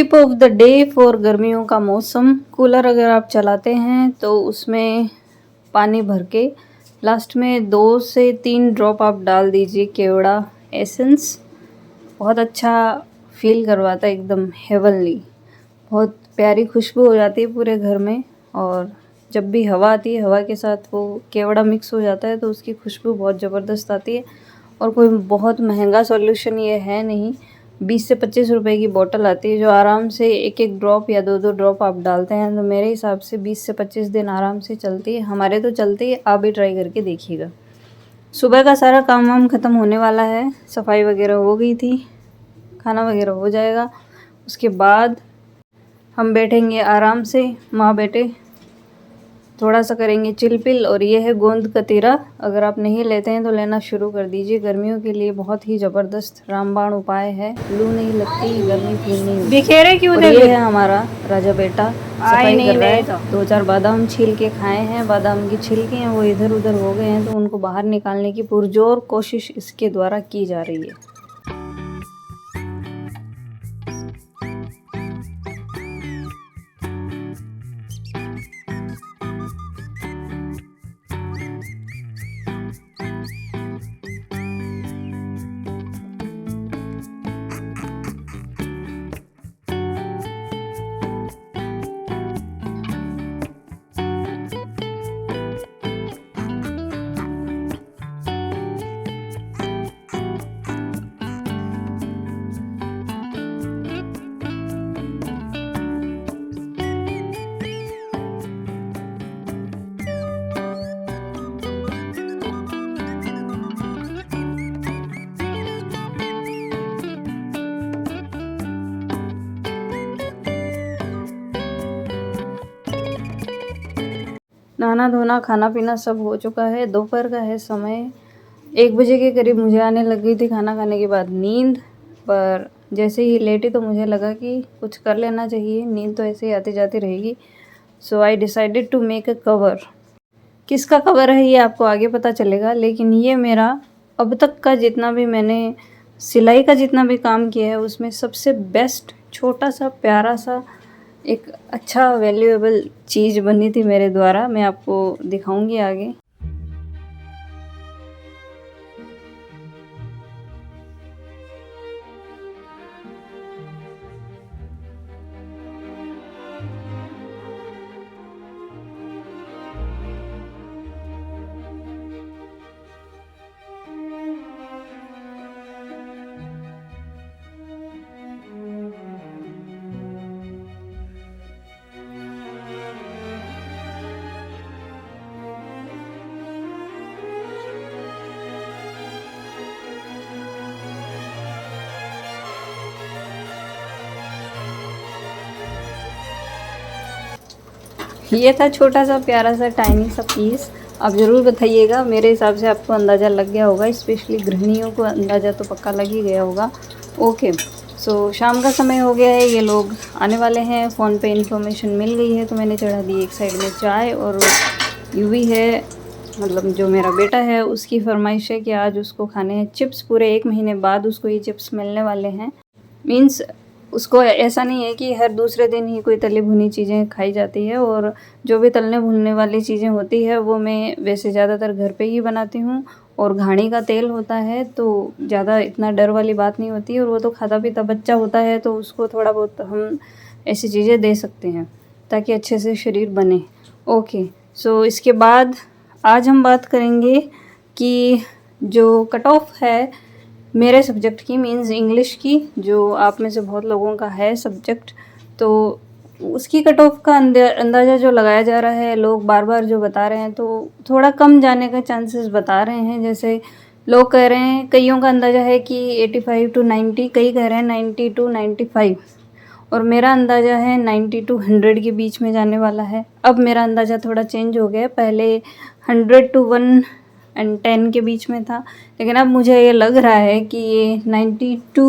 Tip of the day for गर्मियों का मौसम, कूलर अगर आप चलाते हैं तो उसमें पानी भर के लास्ट में 2 से 3 ड्रॉप आप डाल दीजिए केवड़ा एसेंस। बहुत अच्छा फील करवाता है, एकदम हेवनली, बहुत प्यारी खुशबू हो जाती है पूरे घर में। और जब भी हवा आती है, हवा के साथ वो केवड़ा मिक्स हो जाता है तो उसकी खुशबू बहुत ज़बरदस्त आती है। और कोई बहुत महंगा सॉल्यूशन ये है नहीं, 20 से 25 रुपए की बोतल आती है जो आराम से एक एक ड्रॉप या 2-2 ड्रॉप आप डालते हैं तो मेरे हिसाब से 20 से 25 दिन आराम से चलती है। हमारे तो चलती है, आप भी ट्राई करके देखिएगा। सुबह का सारा काम वाम ख़त्म होने वाला है, सफाई वगैरह हो गई थी, खाना वगैरह हो जाएगा। उसके बाद हम बैठेंगे आराम से, माँ बेटे थोड़ा सा करेंगे चिलपिल। और ये है गोंद कतीरा, अगर आप नहीं लेते हैं तो लेना शुरू कर दीजिए। गर्मियों के लिए बहुत ही ज़बरदस्त रामबाण उपाय है, लू नहीं लगती, गर्मी फील नहीं होती। बिखेरे क्यों और थे? ये है हमारा राजा बेटा, सफाई कर रहा है। 2-4 बादाम छील के खाए हैं, बादाम की छिलके हैं वो इधर उधर हो गए हैं तो उनको बाहर निकालने की पुरजोर कोशिश इसके द्वारा की जा रही है। नहाना धोना खाना पीना सब हो चुका है। दोपहर का है समय, 1 बजे के करीब मुझे आने लग गई थी खाना खाने के बाद नींद। पर जैसे ही लेटी तो मुझे लगा कि कुछ कर लेना चाहिए, नींद तो ऐसे ही आती जाती रहेगी। So I decided to make a cover. किसका कवर है ये आपको आगे पता चलेगा, लेकिन ये मेरा अब तक का जितना भी मैंने सिलाई का जितना भी काम किया है उसमें सबसे बेस्ट छोटा सा प्यारा सा एक अच्छा वैल्यूएबल चीज़ बनी थी मेरे द्वारा। मैं आपको दिखाऊंगी आगे। ये था छोटा सा प्यारा सा टाइनी सा पीस। आप ज़रूर बताइएगा, मेरे हिसाब से आपको अंदाज़ा लग गया होगा, स्पेशली गृहिणियों को अंदाज़ा तो पक्का लग ही गया होगा। ओके, सो शाम का समय हो गया है, ये लोग आने वाले हैं। फ़ोन पे इन्फॉर्मेशन मिल गई है तो मैंने चढ़ा दी एक साइड में चाय। और यूवी है, मतलब जो मेरा बेटा है, उसकी फरमाइश है कि आज उसको खाने हैं चिप्स। पूरे 1 महीने बाद उसको ये चिप्स मिलने वाले हैं। मीन्स उसको ऐसा नहीं है कि हर दूसरे दिन ही कोई तली भुनी चीज़ें खाई जाती है। और जो भी तलने भुनने वाली चीज़ें होती है वो मैं वैसे ज़्यादातर घर पे ही बनाती हूँ। और घाणी का तेल होता है तो ज़्यादा इतना डर वाली बात नहीं होती। और वो तो खाता पीता बच्चा होता है तो उसको थोड़ा बहुत हम ऐसी चीज़ें दे सकते हैं ताकि अच्छे से शरीर बने। ओके, सो इसके बाद आज हम बात करेंगे कि जो कट ऑफ है मेरे सब्जेक्ट की, मीन्स इंग्लिश की, जो आप में से बहुत लोगों का है सब्जेक्ट, तो उसकी कट ऑफ का अंदाज़ा जो लगाया जा रहा है, लोग बार बार जो बता रहे हैं, तो थोड़ा कम जाने का चांसेस बता रहे हैं। जैसे लोग कह रहे हैं, कईयों का अंदाज़ा है कि 85 टू 90, कई कह रहे हैं 90 टू 95, और मेरा अंदाज़ा है 90 टू 100 के बीच में जाने वाला है। अब मेरा अंदाज़ा थोड़ा चेंज हो गया है, पहले 100 टू 110 के बीच में था, लेकिन अब मुझे ये लग रहा है कि ये 90 टू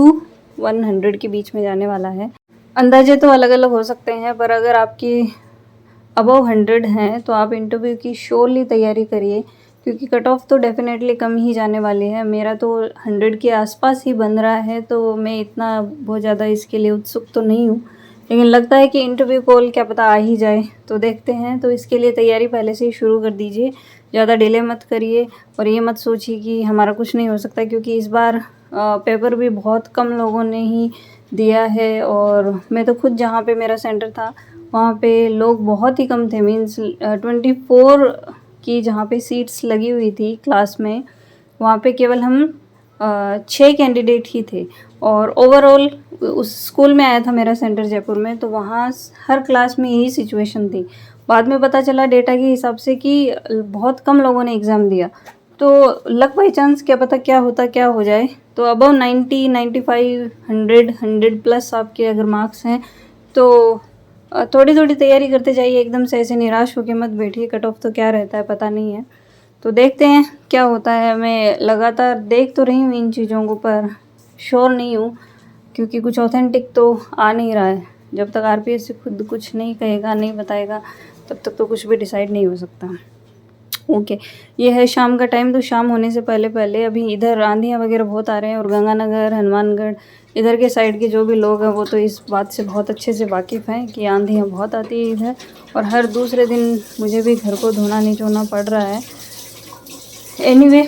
100 के बीच में जाने वाला है। अंदाजे तो अलग अलग हो सकते हैं, पर अगर आपकी अबव 100 हैं तो आप इंटरव्यू की श्योरली तैयारी करिए, क्योंकि कट ऑफ तो डेफिनेटली कम ही जाने वाली है। मेरा तो 100 के आसपास ही बन रहा है, तो मैं इतना बहुत ज़्यादा इसके लिए उत्सुक तो नहीं हूँ। लेकिन लगता है कि इंटरव्यू कॉल क्या पता आ ही जाए, तो देखते हैं। तो इसके लिए तैयारी पहले से ही शुरू कर दीजिए, ज़्यादा डिले मत करिए और ये मत सोचिए कि हमारा कुछ नहीं हो सकता, क्योंकि इस बार पेपर भी बहुत कम लोगों ने ही दिया है। और मैं तो खुद जहाँ पे मेरा सेंटर था वहाँ पे लोग बहुत ही कम थे, मीन्स 24 की जहाँ पे सीट्स लगी हुई थी क्लास में, वहाँ पे केवल हम 6 कैंडिडेट ही थे। और ओवरऑल उस स्कूल में आया था मेरा सेंटर जयपुर में, तो वहाँ हर क्लास में यही सिचुएशन थी। बाद में पता चला डेटा के हिसाब से कि बहुत कम लोगों ने एग्ज़ाम दिया, तो लक बाई चांस क्या पता क्या होता क्या हो जाए। तो अबव 90, 95, 100 प्लस आपके अगर मार्क्स हैं तो थोड़ी थोड़ी तैयारी करते जाइए, एकदम से ऐसे निराश होकर मत बैठिए। कट ऑफ तो क्या रहता है पता नहीं है, तो देखते हैं क्या होता है। मैं लगातार देख तो रही हूँ इन चीज़ों को, पर श्योर नहीं हूँ, क्योंकि कुछ ऑथेंटिक तो आ नहीं रहा है। जब तक आरपीएससी खुद कुछ नहीं कहेगा, नहीं बताएगा, तब तक तो कुछ भी डिसाइड नहीं हो सकता। ओके, ये है शाम का टाइम। तो शाम होने से पहले पहले अभी इधर आंधियाँ वगैरह बहुत आ रहे हैं, और गंगानगर, हनुमानगढ़ इधर के साइड के जो भी लोग हैं वो तो इस बात से बहुत अच्छे से वाकिफ़ हैं कि आंधियाँ बहुत आती है इधर। और हर दूसरे दिन मुझे भी घर को धोना निचोड़ना पड़ रहा है। एनीवे,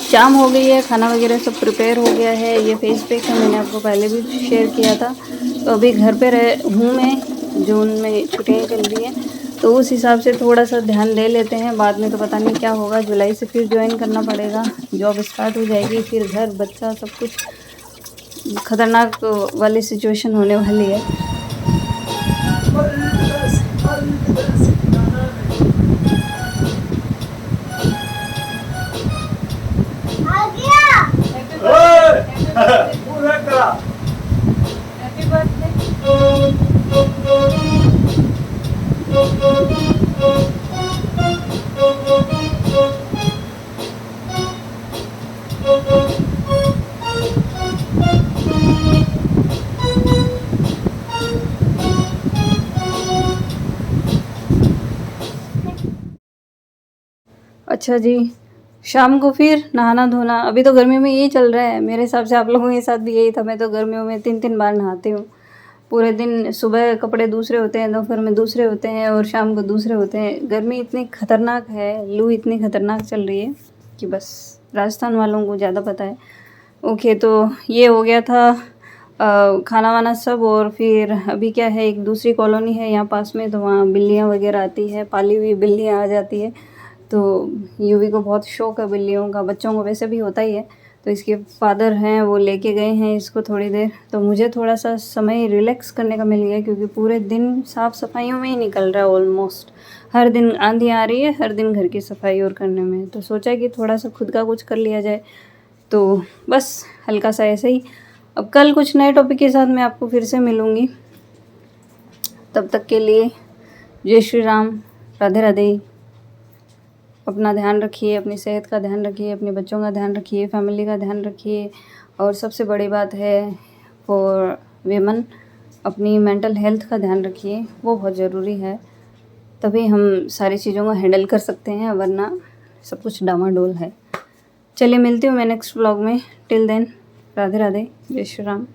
शाम हो गई है, खाना वगैरह सब प्रिपेयर हो गया है। ये फेस पैक है, मैंने आपको पहले भी शेयर किया था। तो अभी घर पे हूँ मैं, जून में छुट्टियाँ चल रही हैं, तो उस हिसाब से थोड़ा सा ध्यान दे लेते हैं। बाद में तो पता नहीं क्या होगा, जुलाई से फिर ज्वाइन करना पड़ेगा, जॉब स्टार्ट हो जाएगी, फिर घर बच्चा सब कुछ ख़तरनाक वाली सिचुएशन होने वाली है। अच्छा जी, शाम को फिर नहाना धोना। अभी तो गर्मियों में यही चल रहा है, मेरे हिसाब से आप लोगों के साथ भी यही था। मैं तो गर्मियों में 3-3 बार नहाती हूँ पूरे दिन। सुबह कपड़े दूसरे होते हैं, दोपहर में दूसरे होते हैं, और शाम को दूसरे होते हैं। गर्मी इतनी ख़तरनाक है, लू इतनी ख़तरनाक चल रही है कि बस राजस्थान वालों को ज़्यादा पता है। ओके, तो ये हो गया था खाना वाना सब। और फिर अभी क्या है, एक दूसरी कॉलोनी है यहाँ पास में, तो वहाँ बिल्लियाँ वगैरह आती है, पाली हुई बिल्लियाँ आ जाती है। तो यूवी को बहुत शौक़ है बिल्लियों का, बच्चों को वैसे भी होता ही है। तो इसके फादर हैं वो लेके गए हैं इसको थोड़ी देर, तो मुझे थोड़ा सा समय रिलैक्स करने का मिल गया, क्योंकि पूरे दिन साफ़ सफाइयों में ही निकल रहा है ऑलमोस्ट। हर दिन आंधी आ रही है, हर दिन घर की सफाई और करने में। तो सोचा कि थोड़ा सा खुद का कुछ कर लिया जाए, तो बस हल्का सा ऐसे ही। अब कल कुछ नए टॉपिक के साथ मैं आपको फिर से मिलूँगी। तब तक के लिए जय श्री राम, राधे राधे। अपना ध्यान रखिए, अपनी सेहत का ध्यान रखिए, अपने बच्चों का ध्यान रखिए, फैमिली का ध्यान रखिए। और सबसे बड़ी बात है फॉर वीमेन, अपनी मेंटल हेल्थ का ध्यान रखिए, वो बहुत ज़रूरी है। तभी हम सारी चीज़ों को हैंडल कर सकते हैं, वरना सब कुछ डामाडोल है। चलिए, मिलती हूँ मैं नेक्स्ट व्लॉग में। टिल देन, राधे राधे, जय श्री राम।